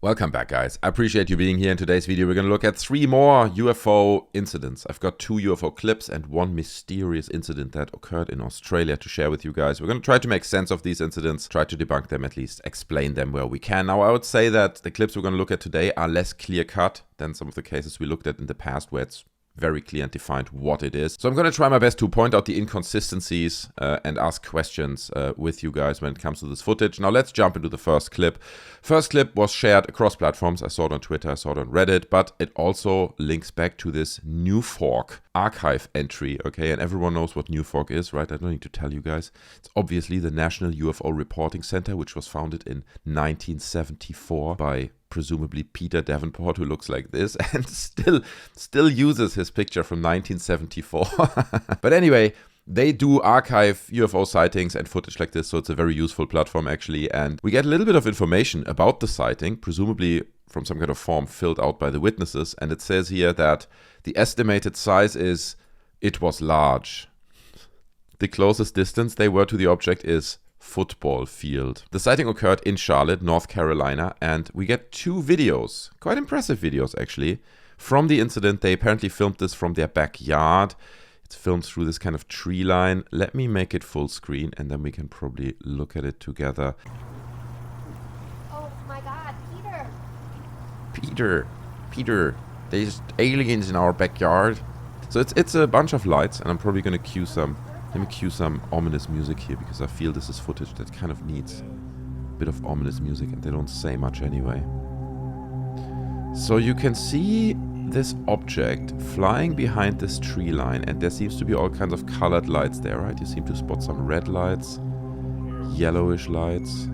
Welcome back, guys. I appreciate you being here. In today's video, we're going to look at 3 more UFO incidents. I've got 2 UFO clips and 1 mysterious incident that occurred in Australia to share with you guys. We're going to try to make sense of these incidents, try to debunk them, at least explain them where we can. Now, I would say that the clips we're going to look at today are less clear-cut than some of the cases we looked at in the past, where it's very clear and defined what it is. So I'm going to try my best to point out the inconsistencies and ask questions with you guys when it comes to this footage. Now let's jump into the first clip. First clip was shared across platforms. I saw it on Twitter, I saw it on Reddit, but it also links back to this NUFORC archive entry, okay? And everyone knows what NUFORC is, right? I don't need to tell you guys. It's obviously the National UFO Reporting Center, which was founded in 1974 by presumably Peter Davenport, who looks like this and still uses his picture from 1974. But anyway, they do archive UFO sightings and footage like this, so it's a very useful platform actually. And we get a little bit of information about the sighting, presumably from some kind of form filled out by the witnesses. And it says here that the estimated size is, it was large. The closest distance they were to the object is football field. The sighting occurred in Charlotte, North Carolina, and we get 2 videos, quite impressive videos actually, from the incident. They apparently filmed this from their backyard. It's filmed through this kind of tree line. Let me make it full screen and then we can probably look at it together. Oh my God, Peter, there's aliens in our backyard. So it's a bunch of lights, and I'm probably going to cue some. Let me cue some ominous music here, because I feel this is footage that kind of needs a bit of ominous music, and they don't say much anyway. So you can see this object flying behind this tree line, and there seems to be all kinds of colored lights there, right? You seem to spot some red lights, yellowish lights.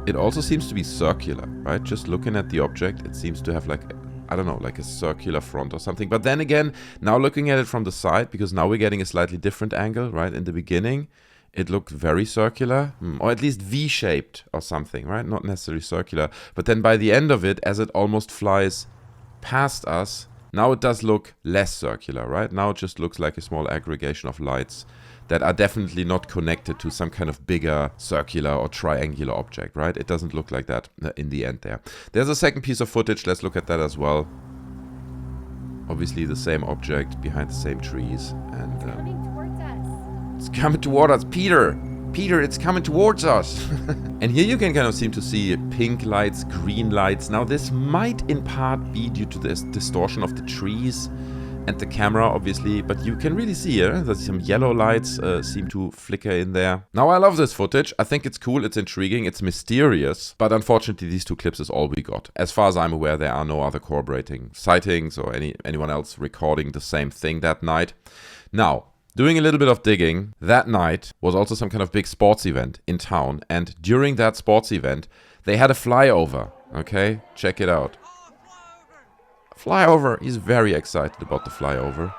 It also seems to be circular, right? Just looking at the object, it seems to have like, I don't know, like a circular front or something. But then again, now looking at it from the side, because now we're getting a slightly different angle, right? In the beginning, it looked very circular, or at least V-shaped or something, right? Not necessarily circular. But then by the end of it, as it almost flies past us, now it does look less circular, right? Now it just looks like a small aggregation of lights that are definitely not connected to some kind of bigger circular or triangular object, right? It doesn't look like that in the end there. There's a second piece of footage. Let's look at that as well. Obviously the same object behind the same trees. And coming towards us. It's coming toward us. Peter, it's coming towards us. And here you can kind of seem to see pink lights, green lights. Now this might in part be due to this distortion of the trees and the camera, obviously, but you can really see here that some yellow lights seem to flicker in there. Now, I love this footage. I think it's cool, it's intriguing, it's mysterious, but unfortunately, these 2 clips is all we got. As far as I'm aware, there are no other corroborating sightings or anyone else recording the same thing that night. Now, doing a little bit of digging, that night was also some kind of big sports event in town, and during that sports event, they had a flyover, okay? Check it out. Flyover. He's very excited about the flyover.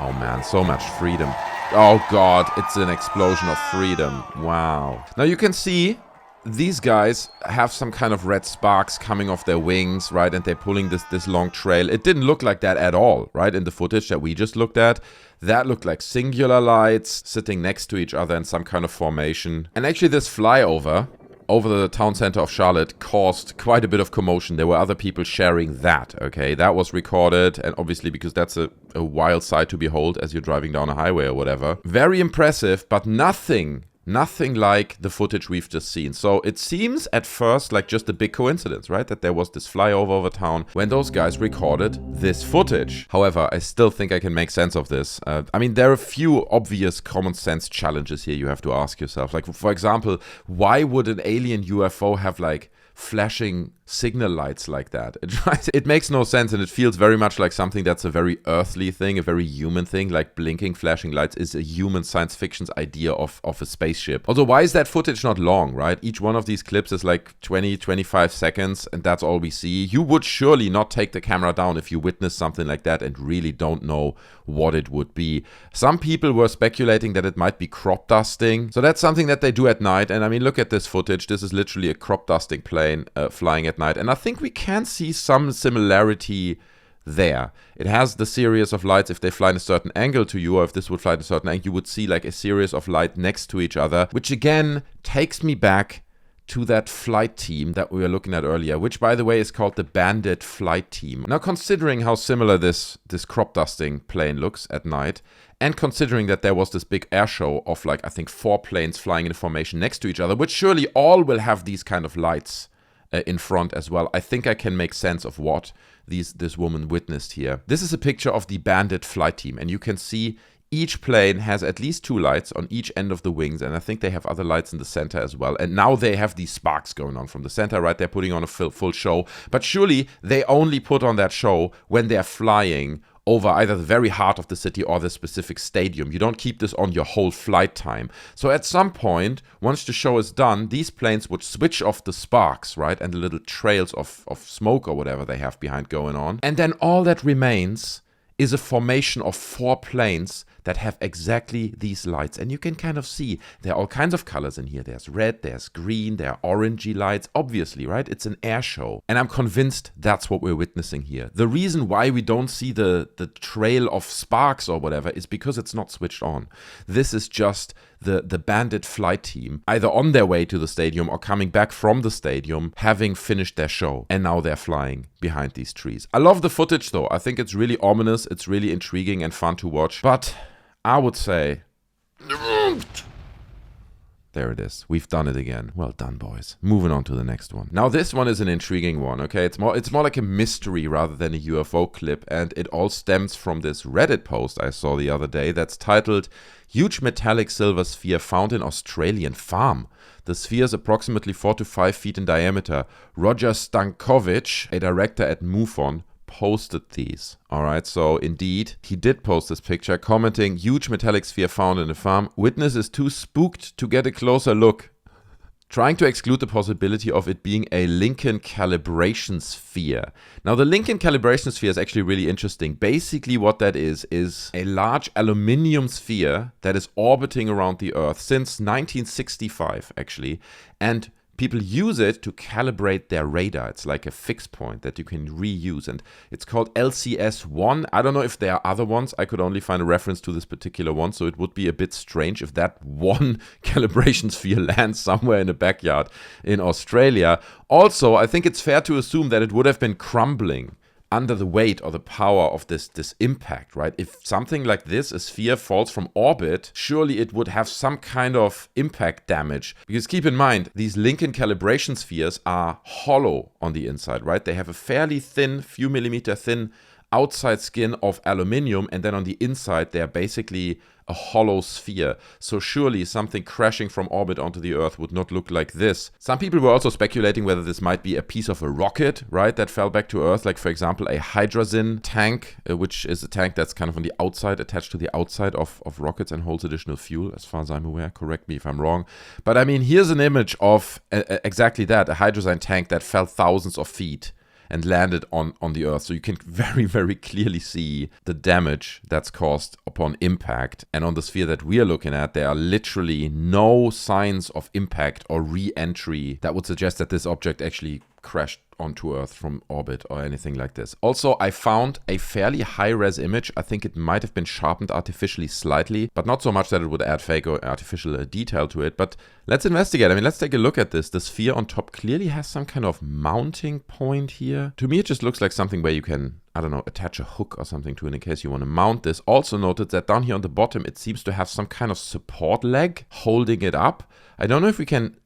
Oh man, so much freedom. Oh god, it's an explosion of freedom. Wow. Now you can see these guys have some kind of red sparks coming off their wings, right? And they're pulling this long trail. It didn't look like that at all, right? In the footage that we just looked at. That looked like singular lights sitting next to each other in some kind of formation. And actually this flyover over the town center of Charlotte caused quite a bit of commotion. There were other people sharing that, okay? That was recorded, and obviously because that's a wild sight to behold as you're driving down a highway or whatever. Very impressive, but nothing like the footage we've just seen. So it seems at first like just a big coincidence, right? That there was this flyover over town when those guys recorded this footage. However, I still think I can make sense of this. I mean, there are a few obvious common sense challenges here you have to ask yourself. Like, for example, why would an alien UFO have like flashing signal lights like that? It makes no sense, and it feels very much like something that's a very earthly thing, a very human thing. Like blinking flashing lights is a human science fiction's idea of a spaceship. Although, why is that footage not long, right? Each one of these clips is like 20-25 seconds, and that's all we see. You would surely not take the camera down if you witness something like that and really don't know what it would be. Some people were speculating that it might be crop dusting. So that's something that they do at night. And I mean, look at this footage. This is literally a crop dusting plane flying at night. And I think we can see some similarity there. It has the series of lights. If they fly in a certain angle to you, or if this would fly in a certain angle, you would see like a series of light next to each other, which again takes me back to that flight team that we were looking at earlier, which by the way is called the Bandit Flight Team. Now, considering how similar this crop dusting plane looks at night, and considering that there was this big air show of like, I think 4 planes flying in formation next to each other, which surely all will have these kind of lights in front as well, I think I can make sense of what this woman witnessed here. This is a picture of the Bandit Flight Team, and you can see each plane has at least 2 lights on each end of the wings, and I think they have other lights in the center as well. And now they have these sparks going on from the center, right? They're putting on a full show. But surely they only put on that show when they're flying over either the very heart of the city or the specific stadium. You don't keep this on your whole flight time. So at some point, once the show is done, these planes would switch off the sparks, right? And the little trails of smoke or whatever they have behind going on. And then all that remains is a formation of 4 planes that have exactly these lights. And you can kind of see there are all kinds of colors in here. There's red, there's green, there are orangey lights. Obviously, right? It's an air show. And I'm convinced that's what we're witnessing here. The reason why we don't see the trail of sparks or whatever is because it's not switched on. This is just the Bandit Flight Team, either on their way to the stadium or coming back from the stadium, having finished their show. And now they're flying behind these trees. I love the footage though. I think it's really ominous. It's really intriguing and fun to watch. But I would say, there it is. We've done it again. Well done, boys. Moving on to the next one. Now, this one is an intriguing one, okay? It's more like a mystery rather than a UFO clip, and it all stems from this Reddit post I saw the other day that's titled, "Huge Metallic Silver Sphere Found in Australian Farm. The sphere is approximately 4 to 5 feet in diameter. Roger Stankovic, a director at MUFON, posted these." All right, so indeed, he did post this picture, commenting, "Huge metallic sphere found in a farm. Witness is too spooked to get a closer look." Trying to exclude the possibility of it being a Lincoln calibration sphere. Now, the Lincoln calibration sphere is actually really interesting. Basically, what that is a large aluminium sphere that is orbiting around the Earth since 1965, actually, and people use it to calibrate their radar. It's like a fixed point that you can reuse, and it's called LCS-1. I don't know if there are other ones. I could only find a reference to this particular one, so it would be a bit strange if that one calibration sphere lands somewhere in a backyard in Australia. Also, I think it's fair to assume that it would have been crumbling under the weight or the power of this impact, right? If something like this, a sphere, falls from orbit, surely it would have some kind of impact damage. Because keep in mind, these Lincoln calibration spheres are hollow on the inside, right? They have a fairly thin, few millimeter thin outside skin of aluminium, and then on the inside they're basically a hollow sphere. So surely something crashing from orbit onto the Earth would not look like this. Some people were also speculating whether this might be a piece of a rocket, right, that fell back to Earth, like for example a hydrazine tank, which is a tank that's kind of on the outside, attached to the outside of rockets and holds additional fuel, as far as I'm aware. Correct me if I'm wrong. But I mean, here's an image of exactly that, a hydrazine tank that fell thousands of feet and landed on the Earth. So you can very, very clearly see the damage that's caused upon impact. And on the sphere that we are looking at, there are literally no signs of impact or re-entry that would suggest that this object actually crashed onto Earth from orbit or anything like this. Also, I found a fairly high-res image. I think it might have been sharpened artificially slightly, but not so much that it would add fake or artificial detail to it. But let's investigate. I mean, let's take a look at this. The sphere on top clearly has some kind of mounting point here. To me, it just looks like something where you can, I don't know, attach a hook or something to it in case you want to mount this. Also noted that down here on the bottom, it seems to have some kind of support leg holding it up. I don't know if we can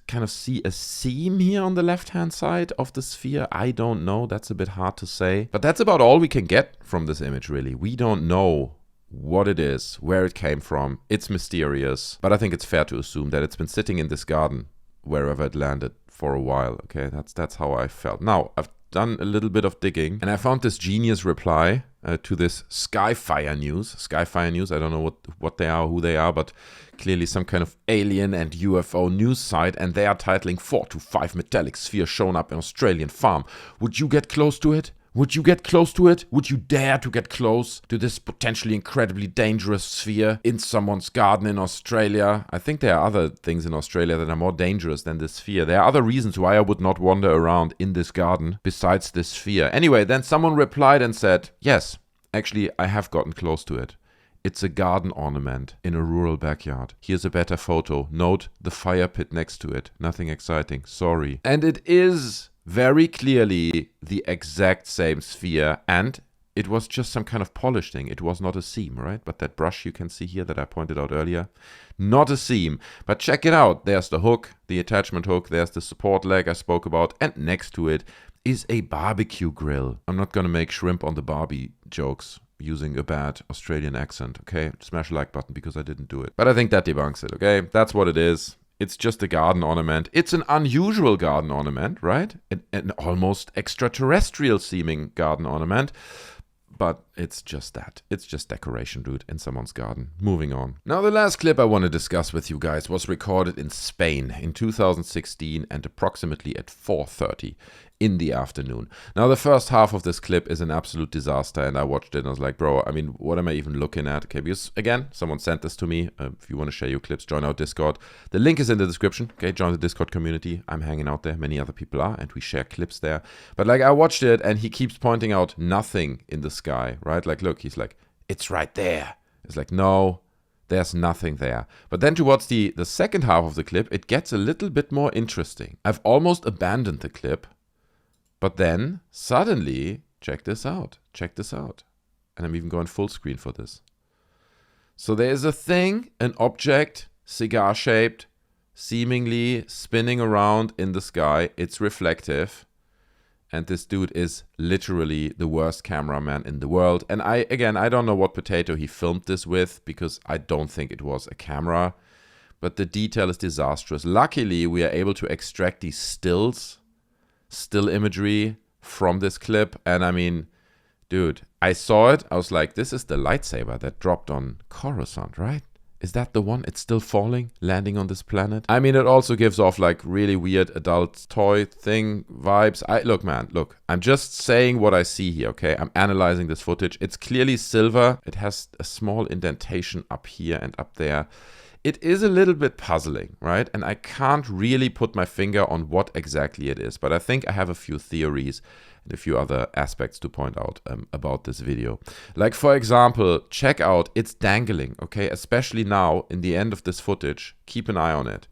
kind of see a seam here on the left-hand side of the sphere. I don't know. That's a bit hard to say. But that's about all we can get from this image, really. We don't know what it is, where it came from. It's mysterious. But I think it's fair to assume that it's been sitting in this garden, wherever it landed, for a while. Okay, that's how I felt. Now, I've done a little bit of digging, and I found this genius reply to this Skyfire News. Skyfire News, I don't know what they are, who they are, but clearly some kind of alien and UFO news site, and they are titling 4 to 5 metallic spheres shown up in Australian farm. Would you get close to it? Would you get close to it? Would you dare to get close to this potentially incredibly dangerous sphere in someone's garden in Australia? I think there are other things in Australia that are more dangerous than this sphere. There are other reasons why I would not wander around in this garden besides this sphere. Anyway, then someone replied and said, yes, actually, I have gotten close to it. It's a garden ornament in a rural backyard. Here's a better photo. Note the fire pit next to it. Nothing exciting. Sorry. And it is very clearly the exact same sphere, and it was just some kind of polish thing. It was not a seam, right? But that brush you can see here that I pointed out earlier, not a seam. But check it out. There's the hook, the attachment hook. There's the support leg I spoke about. And next to it is a barbecue grill. I'm not going to make shrimp on the Barbie jokes using a bad Australian accent, okay? Smash the like button because I didn't do it. But I think that debunks it, okay? That's what it is. It's just a garden ornament. It's an unusual garden ornament, right? An almost extraterrestrial seeming garden ornament. But it's just that. It's just decoration, dude, in someone's garden. Moving on. Now, the last clip I want to discuss with you guys was recorded in Spain in 2016 and approximately at 4:30 in the afternoon. Now, the first half of this clip is an absolute disaster, and I watched it and I was like, bro, I mean, what am I even looking at? Okay, because again, someone sent this to me. If you want to share your clips, join our Discord. The link is in the description. Okay, join the Discord community. I'm hanging out there. Many other people are, and we share clips there. But like, I watched it, and he keeps pointing out nothing in the sky, right? Like, look, he's like, it's right there. It's like, no, there's nothing there. But then towards the second half of the clip, it gets a little bit more interesting. I've almost abandoned the clip. But then, suddenly, check this out. Check this out. And I'm even going full screen for this. So there is a thing, an object, cigar-shaped, seemingly spinning around in the sky. It's reflective. And this dude is literally the worst cameraman in the world. And I don't know what potato he filmed this with, because I don't think it was a camera. But the detail is disastrous. Luckily, we are able to extract these still imagery from this clip. And I mean, dude, I saw it. I was like, this is the lightsaber that dropped on Coruscant, right? Is that the one? It's still falling, landing on this planet. I mean, it also gives off like really weird adult toy thing vibes. Look, I'm just saying what I see here, okay? I'm analyzing this footage. It's clearly silver. It has a small indentation up here and up there. It is a little bit puzzling, right? And I can't really put my finger on what exactly it is, but I think I have a few theories and a few other aspects to point out about this video. Like, for example, check out, it's dangling, okay? Especially now in the end of this footage. Keep an eye on it.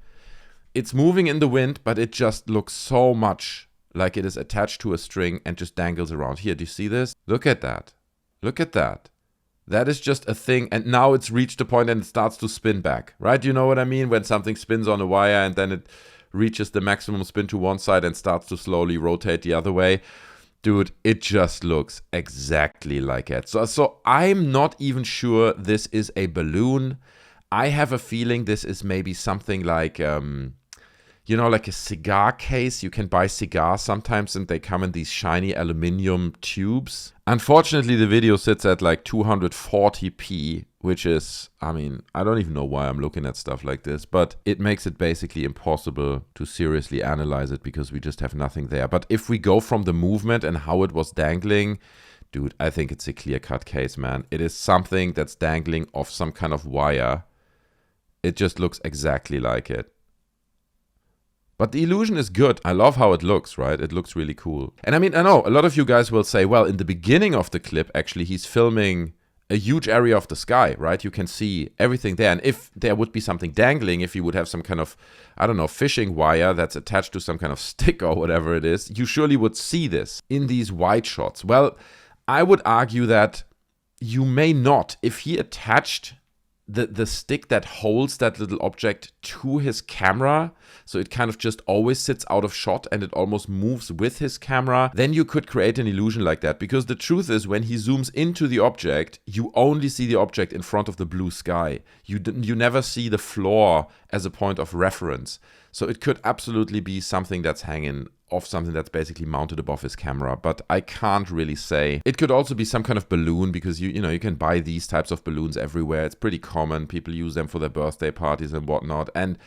It's moving in the wind, but it just looks so much like it is attached to a string and just dangles around. Here, do you see this? Look at that. Look at that. That is just a thing, and now it's reached a point and it starts to spin back, right? You know what I mean? When something spins on a wire and then it reaches the maximum spin to one side and starts to slowly rotate the other way. Dude, it just looks exactly like it. So I'm not even sure this is a balloon. I have a feeling this is maybe something like, like a cigar case. You can buy cigars sometimes and they come in these shiny aluminum tubes. Unfortunately, the video sits at like 240p, which is, I mean, I don't even know why I'm looking at stuff like this, but it makes it basically impossible to seriously analyze it because we just have nothing there. But if we go from the movement and how it was dangling, dude, I think it's a clear-cut case, man. It is something that's dangling off some kind of wire. It just looks exactly like it. But the illusion is good. I love how it looks, right? It looks really cool. And I mean, I know a lot of you guys will say, well, in the beginning of the clip, actually, he's filming a huge area of the sky, right? You can see everything there. And if there would be something dangling, if you would have some kind of, I don't know, fishing wire that's attached to some kind of stick or whatever it is, you surely would see this in these wide shots. Well, I would argue that you may not. If he attached the stick that holds that little object to his camera, so it kind of just always sits out of shot and it almost moves with his camera, then you could create an illusion like that. Because the truth is, when he zooms into the object, you only see the object in front of the blue sky. You never see the floor as a point of reference. So it could absolutely be something that's hanging off something that's basically mounted above his camera, but I can't really say. It could also be some kind of balloon, because you can buy these types of balloons everywhere. It's pretty common. People use them for their birthday parties and whatnot. And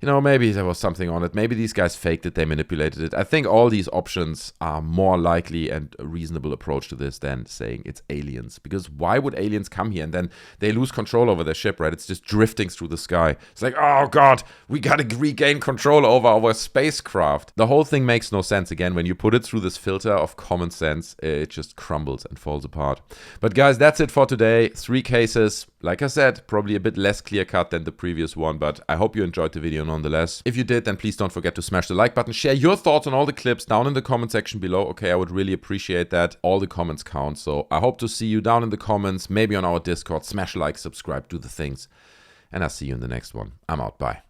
you know, maybe there was something on it. Maybe these guys faked it, they manipulated it. I think all these options are more likely and a reasonable approach to this than saying it's aliens. Because why would aliens come here and then they lose control over their ship, right? It's just drifting through the sky. It's like, oh God, we gotta regain control over our spacecraft. The whole thing makes no sense. Again, when you put it through this filter of common sense, it just crumbles and falls apart. But guys, that's it for today. 3 cases. Like I said, probably a bit less clear-cut than the previous one, but I hope you enjoyed the video nonetheless. If you did, then please don't forget to smash the like button. Share your thoughts on all the clips down in the comment section below. Okay, I would really appreciate that. All the comments count, so I hope to see you down in the comments, maybe on our Discord. Smash like, subscribe, do the things. And I'll see you in the next one. I'm out. Bye.